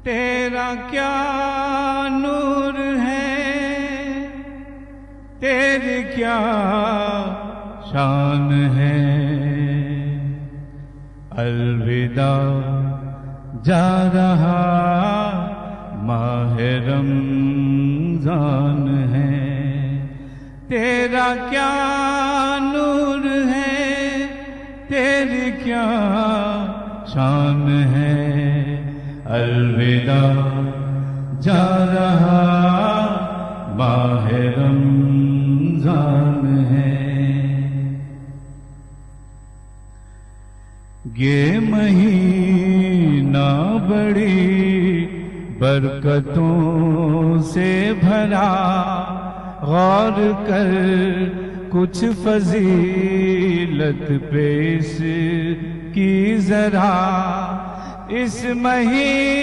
تیرا کیا نور ہے، تیری کیا شان ہے، الوداع جا رہا ماہ رمضان ہے، تیرا کیا نور ہے، تیری کیا شان ہے، الوداع جا رہا ماہ رمضان ہے۔ یہ مہینہ بڑی برکتوں سے بھرا، غور کر کچھ فضیلت پیش کی ذرا، اس مہینے